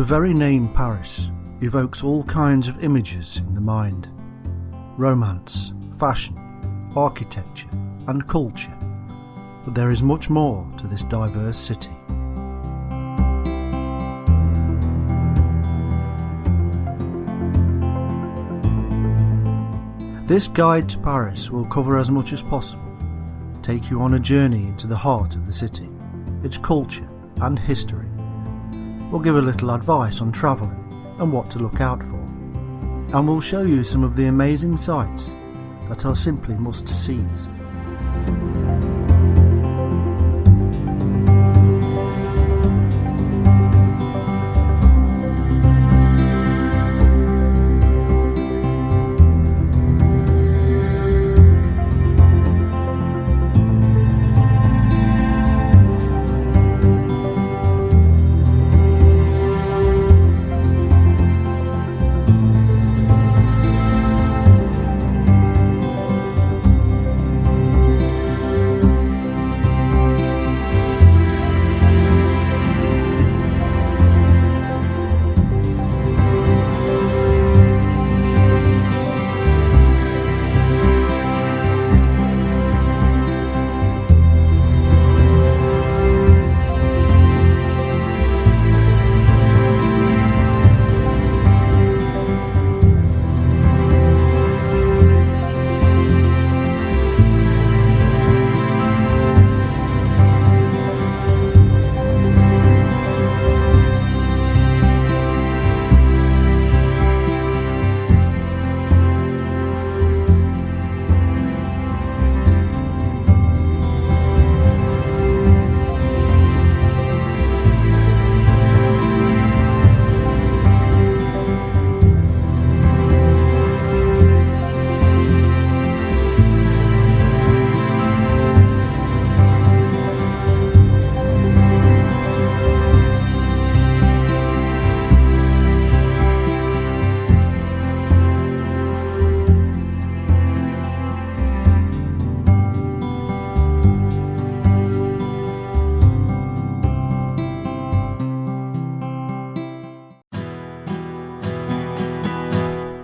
The very name Paris evokes all kinds of images in the mind. Romance, fashion, architecture and culture. But there is much more to this diverse city. This guide to Paris will cover as much as possible, take you on a journey into the heart of the city, its culture and history. We'll give a little advice on travelling and what to look out for, and we'll show you some of the amazing sights that are simply must-sees.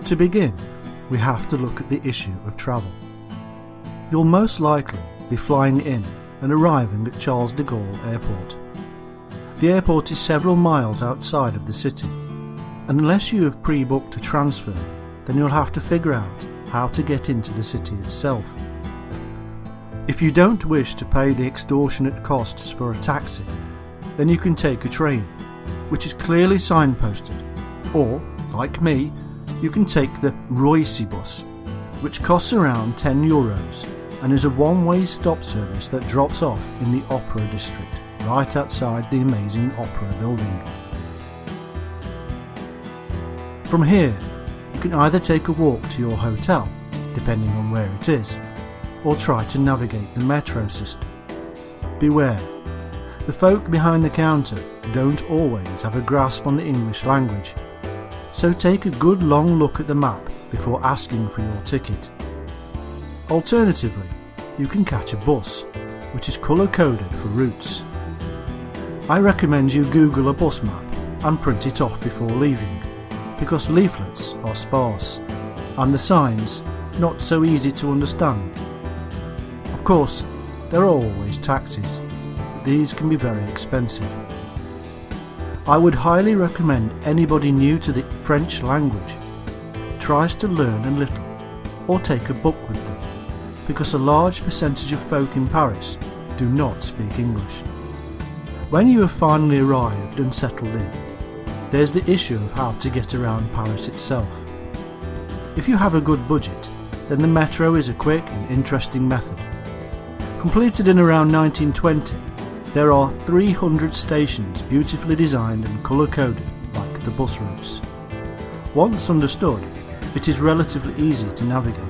To begin, we have to look at the issue of travel. You'll most likely be flying in and arriving at Charles de Gaulle Airport. The airport is several miles outside of the city, and unless you have pre-booked a transfer, then you'll have to figure out how to get into the city itself. If you don't wish to pay the extortionate costs for a taxi, then you can take a train, which is clearly signposted, or, like me, you can take the Roissy bus, which costs around €10 and is a one-way stop service that drops off in the Opera District, right outside the amazing Opera building. From here, you can either take a walk to your hotel, depending on where it is, or try to navigate the metro system. Beware, the folk behind the counter don't always have a grasp on the English language, so take a good long look at the map before asking for your ticket. Alternatively, you can catch a bus, which is colour-coded for routes. I recommend you Google a bus map and print it off before leaving, because leaflets are sparse, and the signs not so easy to understand. Of course, there are always taxis, but these can be very expensive. I would highly recommend anybody new to the French language tries to learn a little, or take a book with them, because a large percentage of folk in Paris do not speak English. When you have finally arrived and settled in, there's the issue of how to get around Paris itself. If you have a good budget, then the metro is a quick and interesting method. Completed in around 1920, there are 300 stations beautifully designed and colour-coded like the bus routes. Once understood, it is relatively easy to navigate.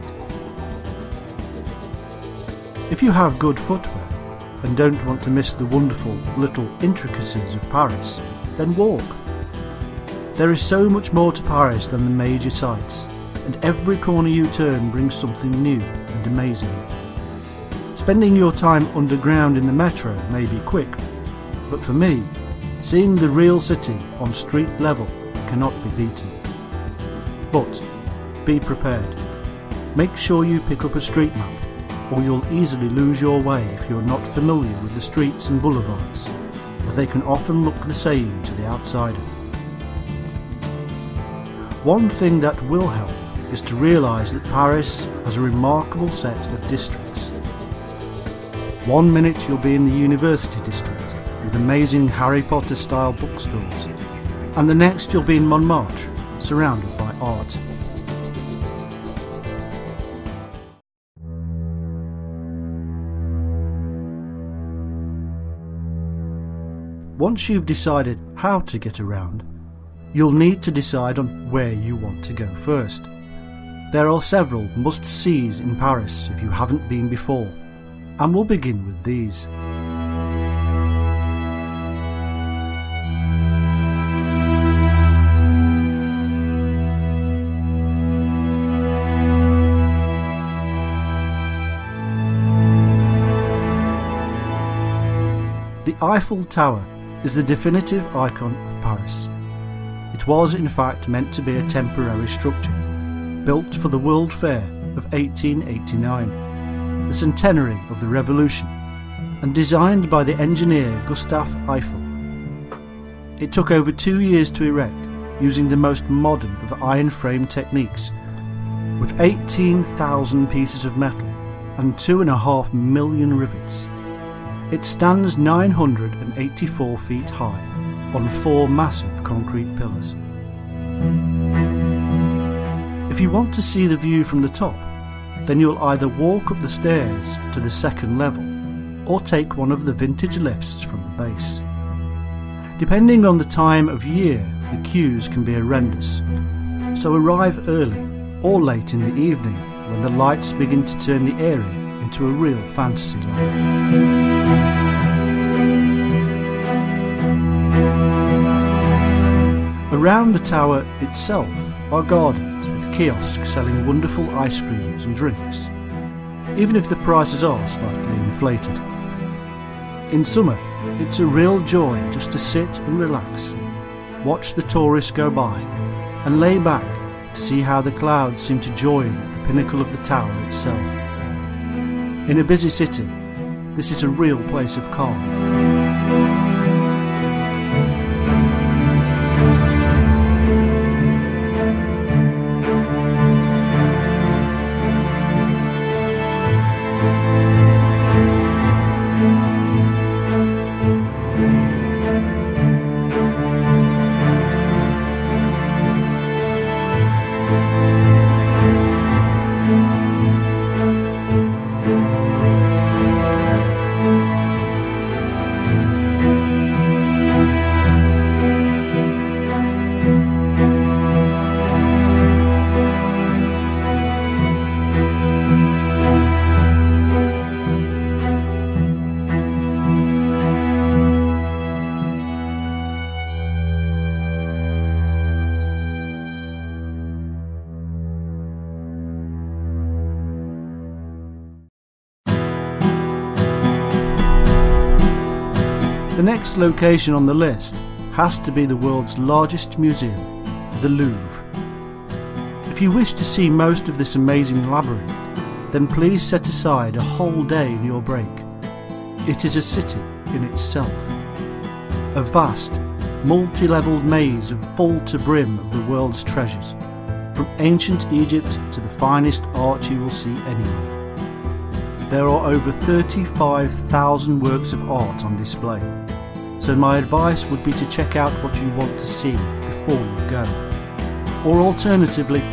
If you have good footwear and don't want to miss the wonderful little intricacies of Paris, then walk. There is so much more to Paris than the major sights, and every corner you turn brings something new and amazing. Spending your time underground in the metro may be quick, but for me, Seeing the real city on street level cannot be beaten. But be prepared. Make sure you pick up a street map, or you'll easily lose your way if you're not familiar with the streets and boulevards, as they can often look the same to the outsider. One thing that will help is to realise that Paris has a remarkable set of districts. 1 minute you'll be in the University district with amazing Harry Potter style bookstores, and the next you'll be in Montmartre, surrounded by art. Once you've decided how to get around, you'll need to decide on where you want to go first. There are several must-sees in Paris if you haven't been before, and we'll begin with these. The Eiffel Tower is the definitive icon of Paris. It was in fact meant to be a temporary structure, built for the World Fair of 1889, the centenary of the Revolution, and designed by the engineer Gustave Eiffel. It took over 2 years to erect, using the most modern of iron frame techniques, with 18,000 pieces of metal and 2.5 million rivets. It stands 984 feet high on 4 massive concrete pillars. If you want to see the view from the top, then you'll either walk up the stairs to the second level or take one of the vintage lifts from the base. Depending on the time of year, the queues can be horrendous, so arrive early or late in the evening when the lights begin to turn the area into a real fantasy land. Around the tower itself are gardens with kiosks selling wonderful ice creams and drinks, even if the prices are slightly inflated. In summer, it's a real joy just to sit and relax, watch the tourists go by, and lay back to see how the clouds seem to join at the pinnacle of the tower itself. In a busy city, this is a real place of calm. The next location on the list has to be the world's largest museum, the Louvre. If you wish to see most of this amazing labyrinth, then please set aside a whole day in your break. It is a city in itself. A vast, multi-levelled maze full to brim of the world's treasures, from ancient Egypt to the finest art you will see anywhere. There are over 35,000 works of art on display, so my advice would be to check out what you want to see before you go, or alternatively,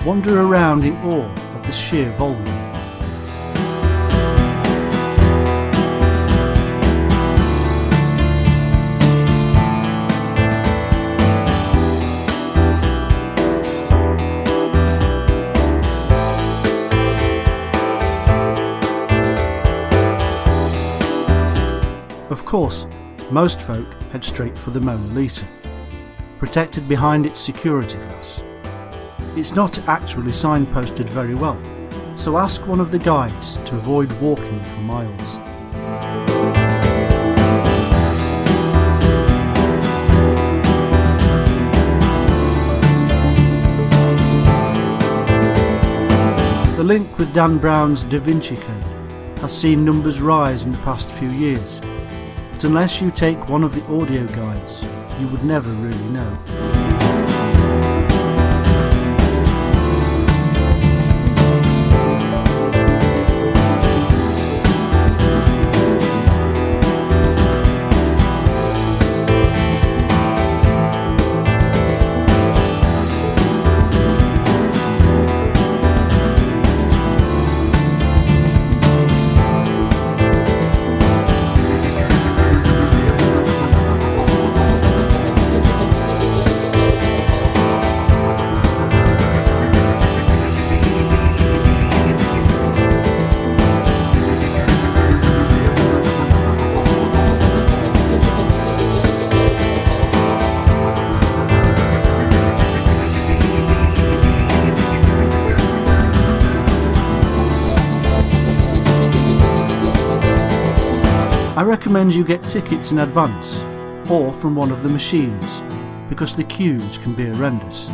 wander around in awe at the sheer volume. Of course, most folk head straight for the Mona Lisa, protected behind its security glass. It's not actually signposted very well, so ask one of the guides to avoid walking for miles. The link with Dan Brown's Da Vinci Code has seen numbers rise in the past few years, but unless you take one of the audio guides, you would never really know. I recommend you get tickets in advance or from one of the machines because the queues can be horrendous.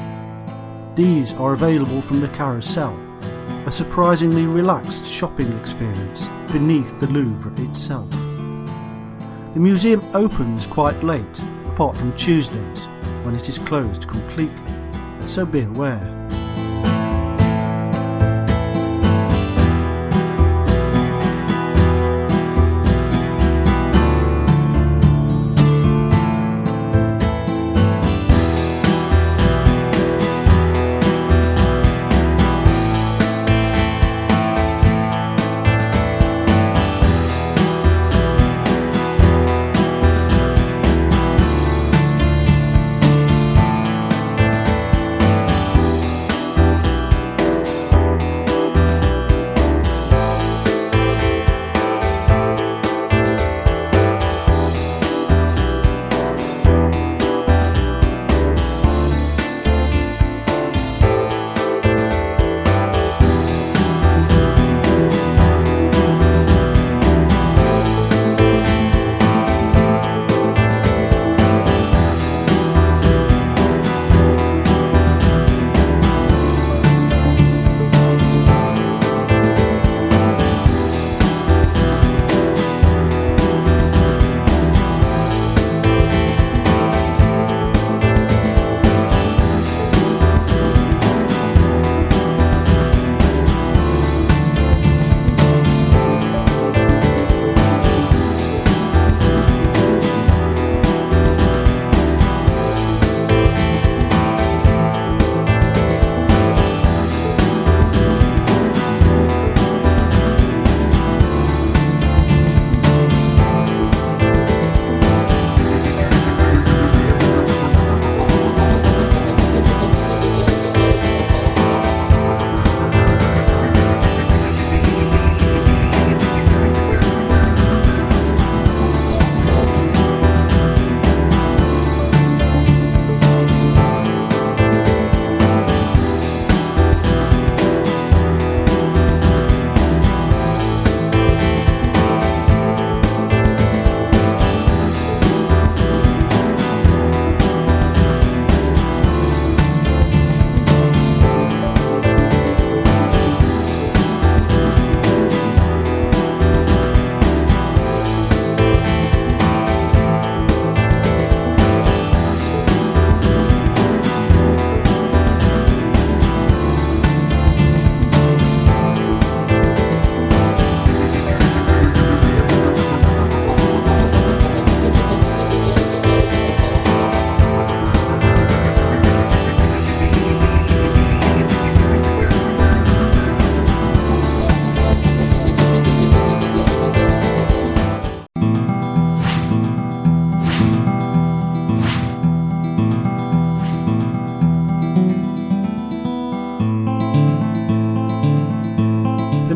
These are available from the Carousel, a surprisingly relaxed shopping experience beneath the Louvre itself. The museum opens quite late, apart from Tuesdays when it is closed completely, so be aware.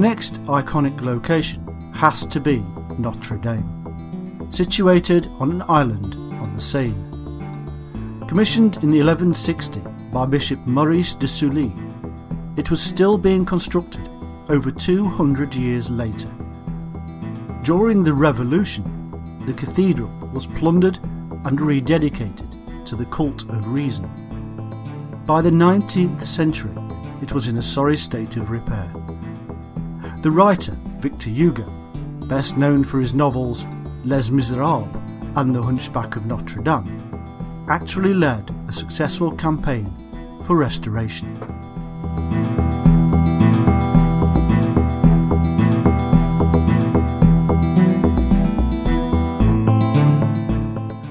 next iconic location has to be Notre Dame, situated on an island on the Seine. Commissioned in 1160 by Bishop Maurice de Sully, it was still being constructed over 200 years later. During the Revolution, the cathedral was plundered and rededicated to the cult of reason. By the 19th century, it was in a sorry state of repair, The writer, Victor Hugo, best known for his novels Les Miserables and The Hunchback of Notre Dame, actually led a successful campaign for restoration.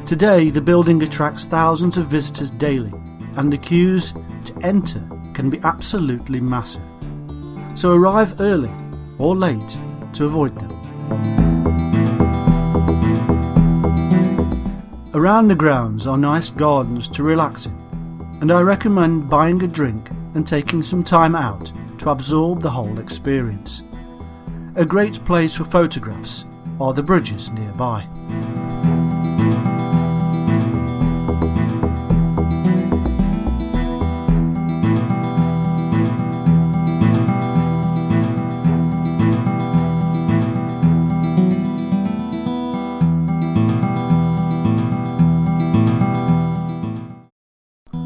Today, the building attracts thousands of visitors daily, and the queues to enter can be absolutely massive. So arrive early or late to avoid them. Around the grounds are nice gardens to relax in, and I recommend buying a drink and taking some time out to absorb the whole experience. A great place for photographs are the bridges nearby.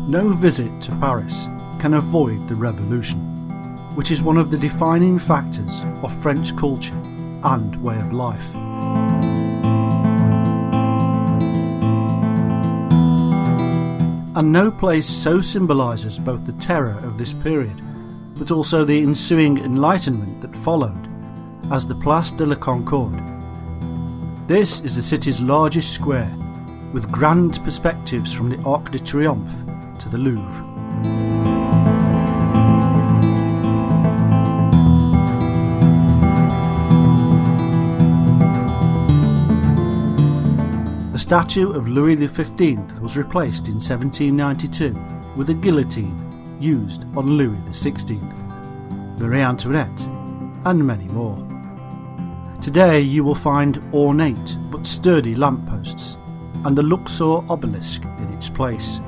No visit to Paris can avoid the Revolution, which is one of the defining factors of French culture and way of life. And no place so symbolises both the terror of this period, but also the ensuing enlightenment that followed, as the Place de la Concorde. This is the city's largest square, with grand perspectives from the Arc de Triomphe to the Louvre. A statue of Louis XV was replaced in 1792 with a guillotine used on Louis XVI, Marie Antoinette, and many more. Today you will find ornate but sturdy lampposts and the Luxor obelisk in its place.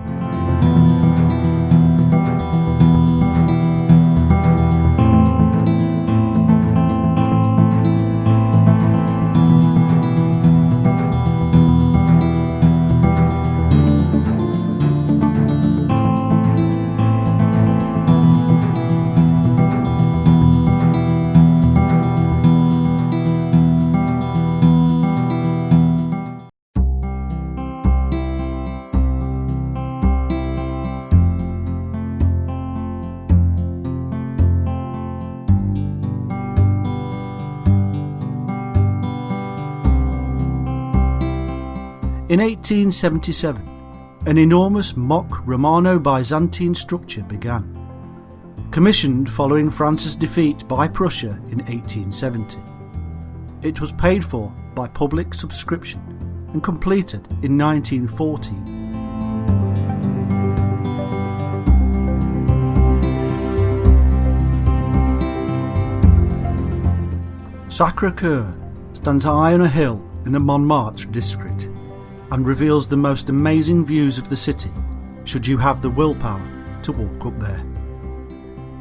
In 1877, an enormous mock Romano-Byzantine structure began, commissioned following France's defeat by Prussia in 1870. It was paid for by public subscription and completed in 1914. Sacré-Cœur stands high on a hill in the Montmartre district and reveals the most amazing views of the city, should you have the willpower to walk up there.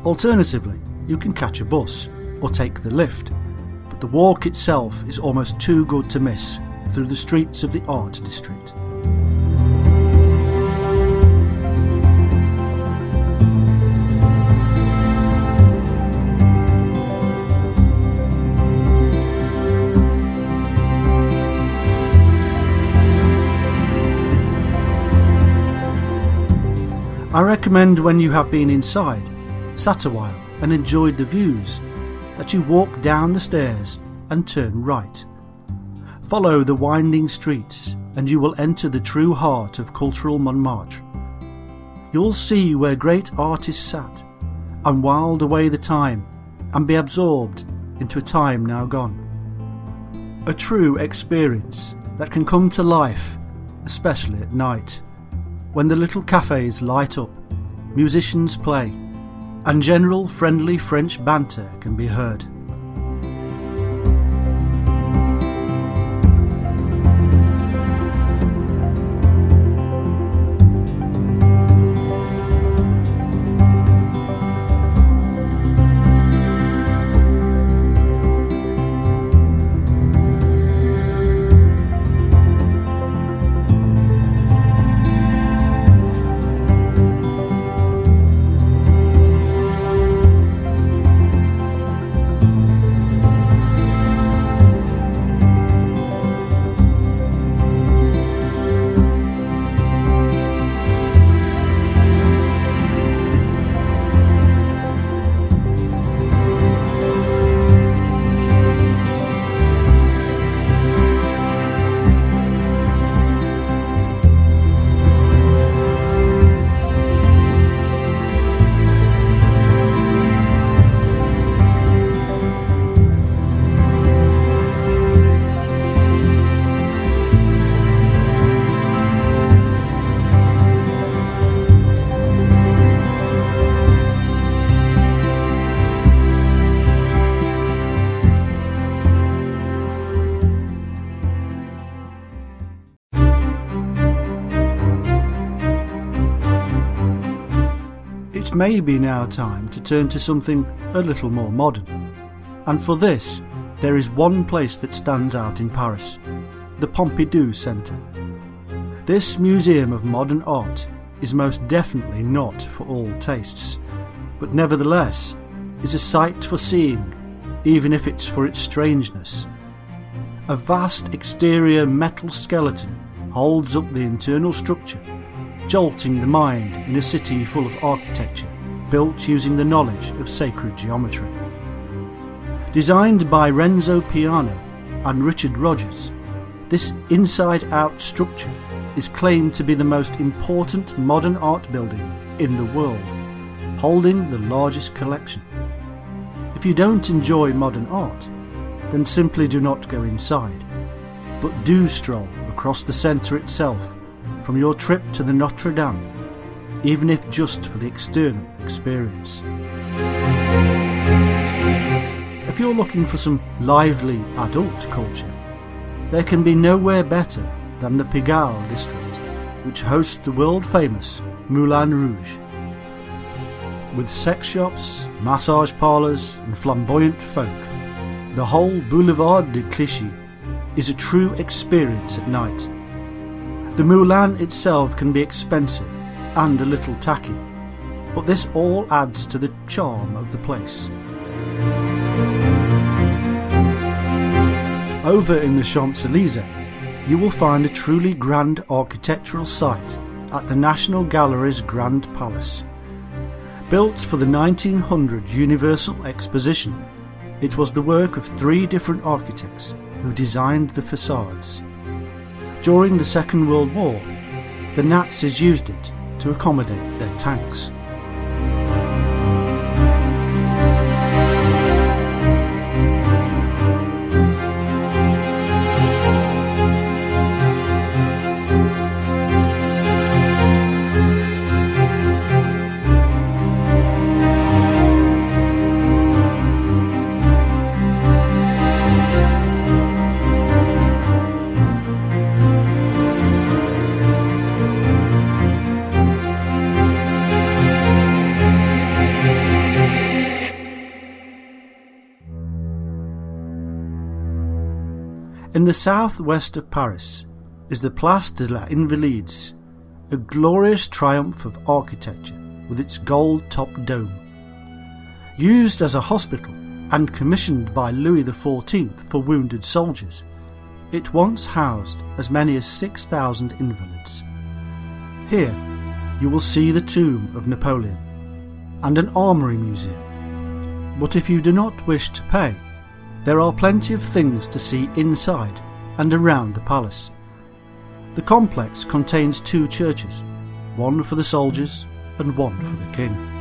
Alternatively, you can catch a bus or take the lift, but the walk itself is almost too good to miss through the streets of the art district. I recommend when you have been inside, sat a while and enjoyed the views, that you walk down the stairs and turn right. Follow the winding streets and you will enter the true heart of cultural Montmartre. You'll see where great artists sat and whiled away the time and be absorbed into a time now gone. A true experience that can come to life, especially at night, when the little cafes light up, musicians play, and general friendly French banter can be heard. may be now time to turn to something a little more modern. And for this, there is one place that stands out in Paris, the Pompidou Centre. This museum of modern art is most definitely not for all tastes, but nevertheless is a sight for seeing, even if it's for its strangeness. A vast exterior metal skeleton holds up the internal structure, jolting the mind in a city full of architecture built using the knowledge of sacred geometry. Designed by Renzo Piano and Richard Rogers, this inside-out structure is claimed to be the most important modern art building in the world, holding the largest collection. If you don't enjoy modern art, then simply do not go inside, but do stroll across the centre itself from your trip to the Notre Dame, even if just for the external experience. If you're looking for some lively adult culture, there can be nowhere better than the Pigalle district, which hosts the world-famous Moulin Rouge. With sex shops, massage parlours and flamboyant folk, the whole Boulevard de Clichy is a true experience at night. The Moulin itself can be expensive and a little tacky, but this all adds to the charm of the place. Over in the Champs-Élysées, you will find a truly grand architectural site at the National Gallery's Grand Palace. Built for the 1900 Universal Exposition, it was the work of 3 different architects who designed the facades. During the Second World War, the Nazis used it to accommodate their tanks. In the southwest of Paris is the Place de la Invalides, a glorious triumph of architecture with its gold-topped dome. Used as a hospital and commissioned by Louis XIV for wounded soldiers, it once housed as many as 6,000 invalids. Here you will see the tomb of Napoleon and an armoury museum. But if you do not wish to pay, there are plenty of things to see inside and around the palace. The complex contains 2 churches, one for the soldiers and one for the king.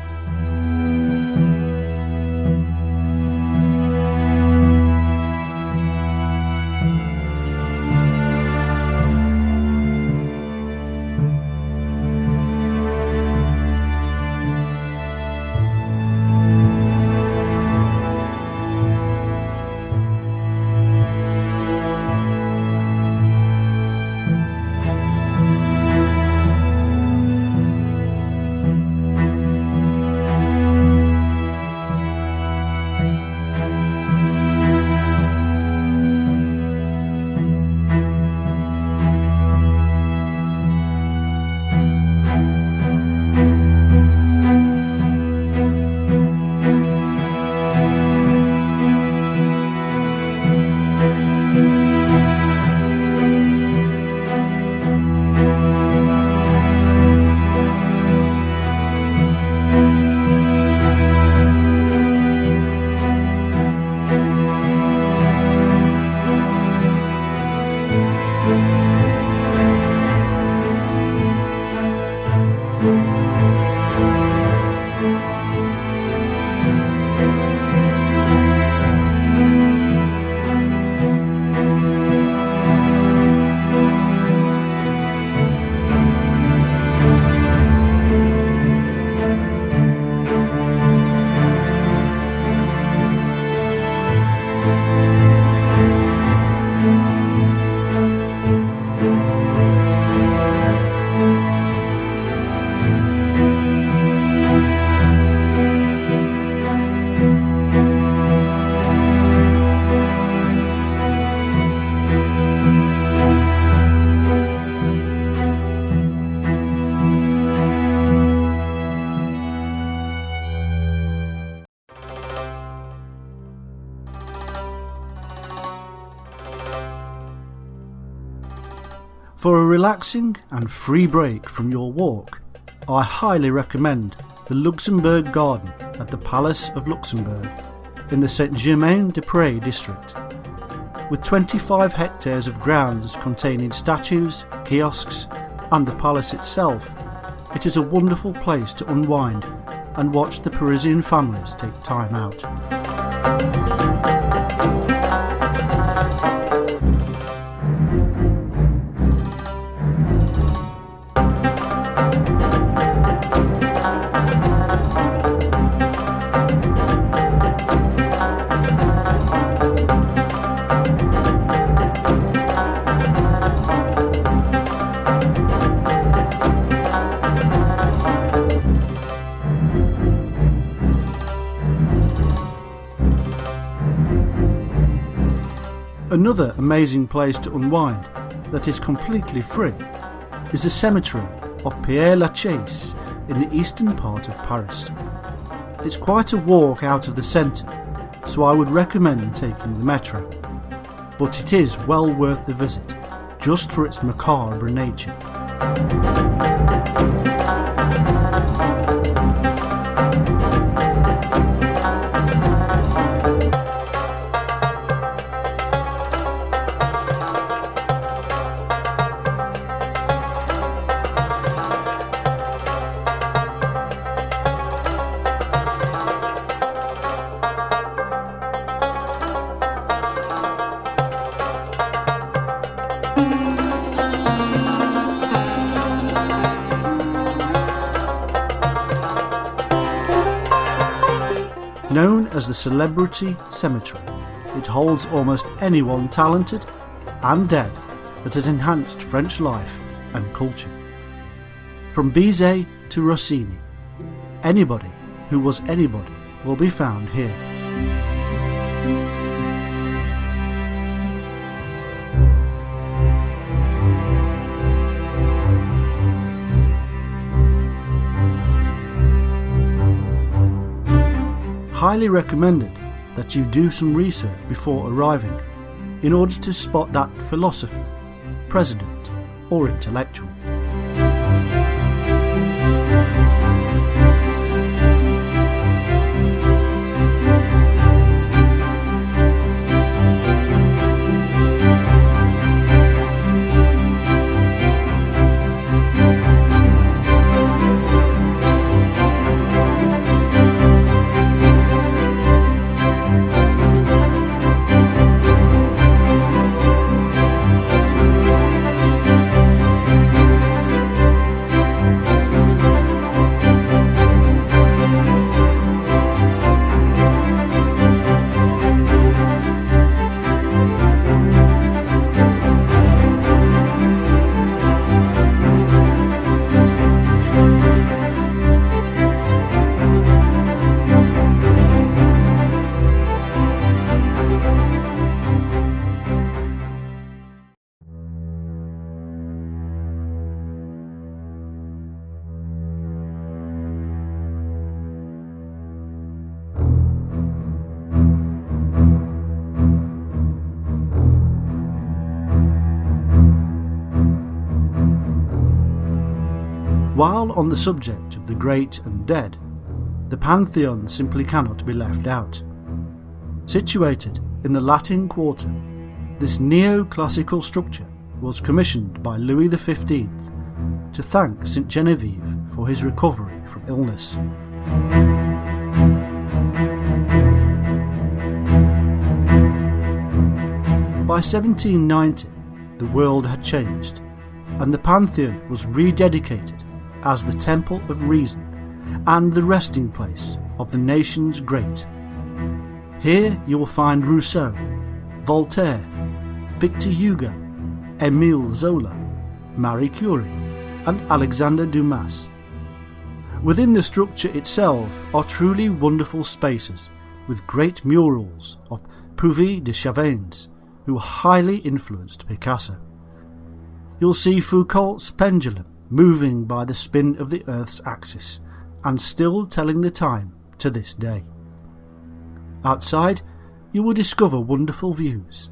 For a relaxing and free break from your walk, I highly recommend the Luxembourg Garden at the Palace of Luxembourg in the Saint-Germain-des-Prés district. With 25 hectares of grounds containing statues, kiosks and the palace itself, it is a wonderful place to unwind and watch the Parisian families take time out. Another amazing place to unwind that is completely free is the cemetery of Père-Lachaise in the eastern part of Paris. It's quite a walk out of the centre, so I would recommend taking the metro, but it is well worth the visit, just for its macabre nature. Known as the Celebrity Cemetery, it holds almost anyone talented and dead that has enhanced French life and culture. From Bizet to Rossini, anybody who was anybody will be found here. Highly recommended that you do some research before arriving in order to spot that philosopher, president or intellectual. While on the subject of the great and dead, the Pantheon simply cannot be left out. Situated in the Latin Quarter, this neoclassical structure was commissioned by Louis XV to thank St Genevieve for his recovery from illness. By 1790, the world had changed, and the Pantheon was rededicated as the Temple of Reason and the resting place of the nation's great. Here you will find Rousseau, Voltaire, Victor Hugo, Émile Zola, Marie Curie and Alexander Dumas. Within the structure itself are truly wonderful spaces with great murals of Puvis de Chavannes, who highly influenced Picasso. You'll see Foucault's pendulum moving by the spin of the Earth's axis and still telling the time to this day. Outside, you will discover wonderful views.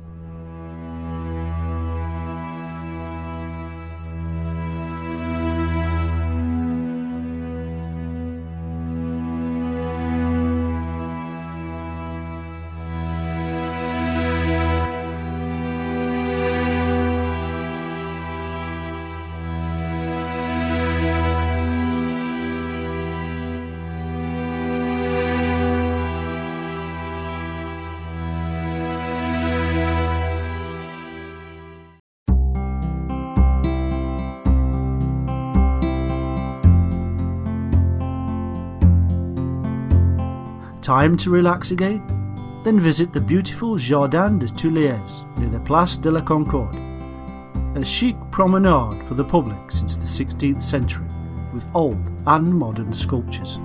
Time to relax again? Then visit the beautiful Jardin des Tuileries near the Place de la Concorde, a chic promenade for the public since the 16th century, with old and modern sculptures.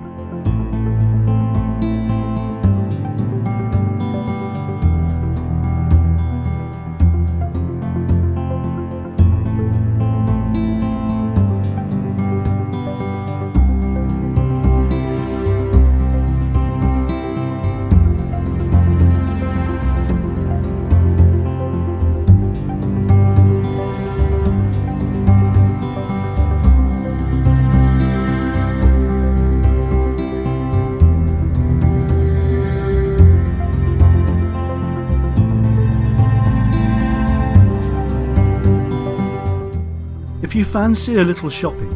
If you fancy a little shopping,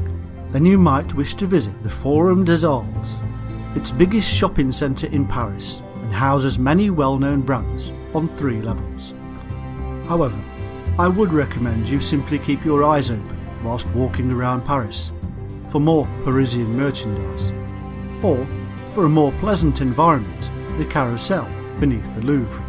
then you might wish to visit the Forum des Halles. It's biggest shopping centre in Paris and houses many well-known brands on 3 levels. However, I would recommend you simply keep your eyes open whilst walking around Paris for more Parisian merchandise, or for a more pleasant environment, the Carousel beneath the Louvre.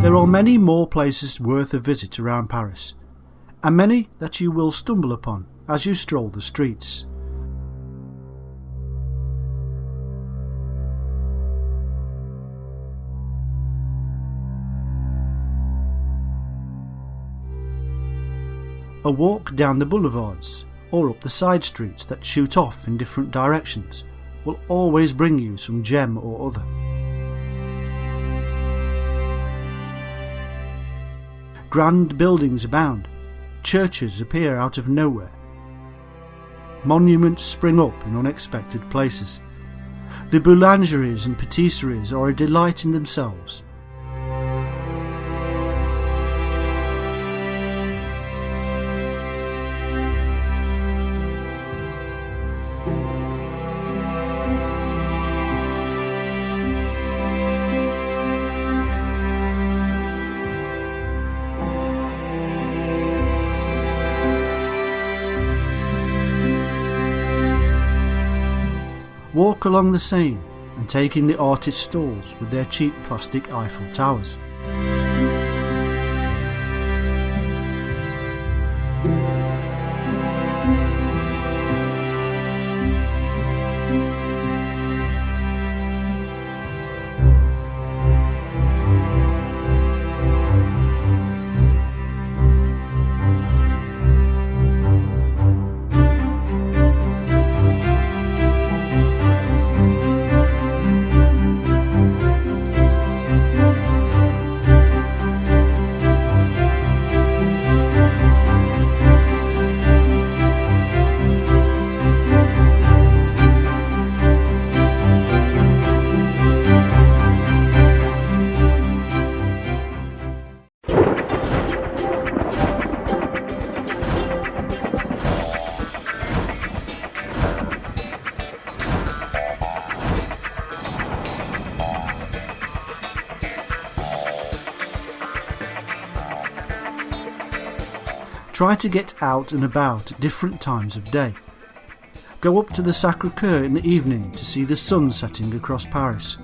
There are many more places worth a visit around Paris, and many that you will stumble upon as you stroll the streets. A walk down the boulevards or up the side streets that shoot off in different directions will always bring you some gem or other. Grand buildings abound, churches appear out of nowhere, monuments spring up in unexpected places. The boulangeries and patisseries are a delight in themselves. Walk along the Seine and take in the artist stalls with their cheap plastic Eiffel Towers. Try to get out and about at different times of day. Go up to the Sacré-Cœur in the evening to see the sun setting across Paris,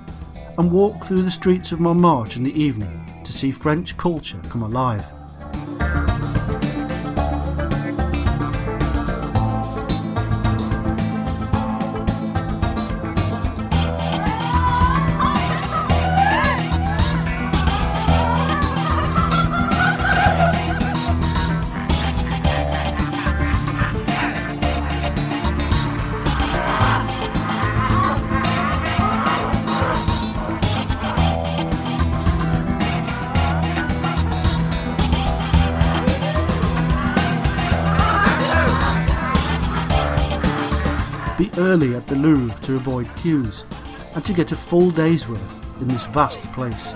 and walk through the streets of Montmartre in the evening to see French culture come alive. Be early at the Louvre to avoid queues and to get a full day's worth in this vast place.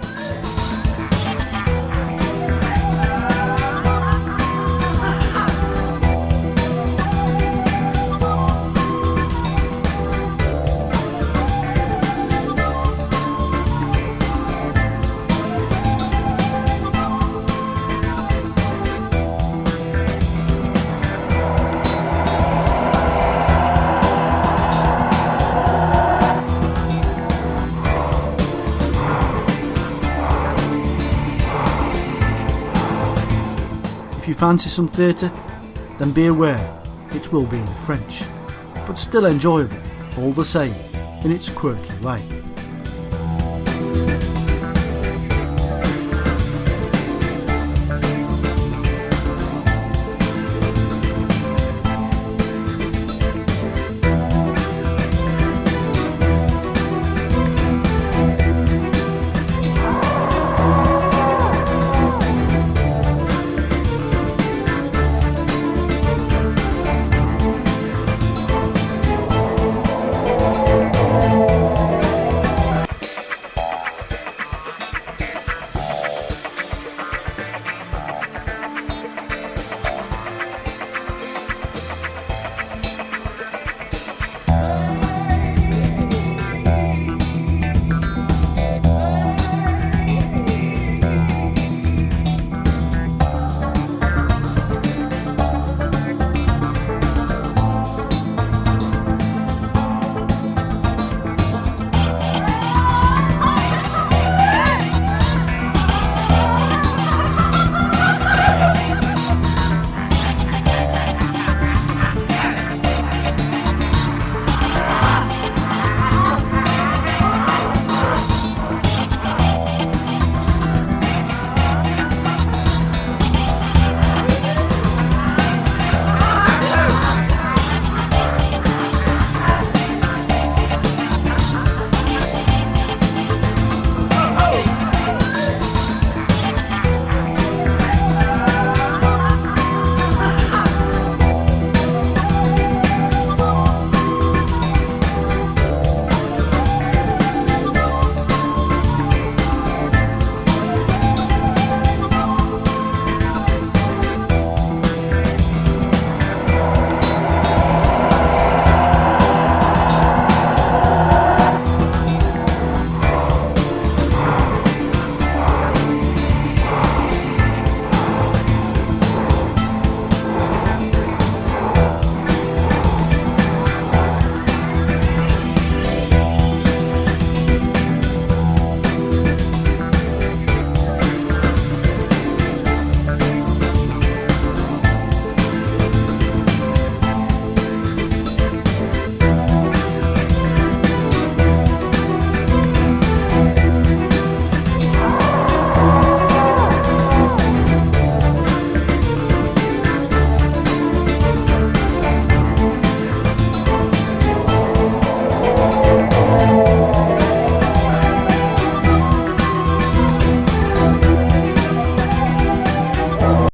If you fancy some theatre, then be aware it will be in French, but still enjoyable all the same in its quirky way.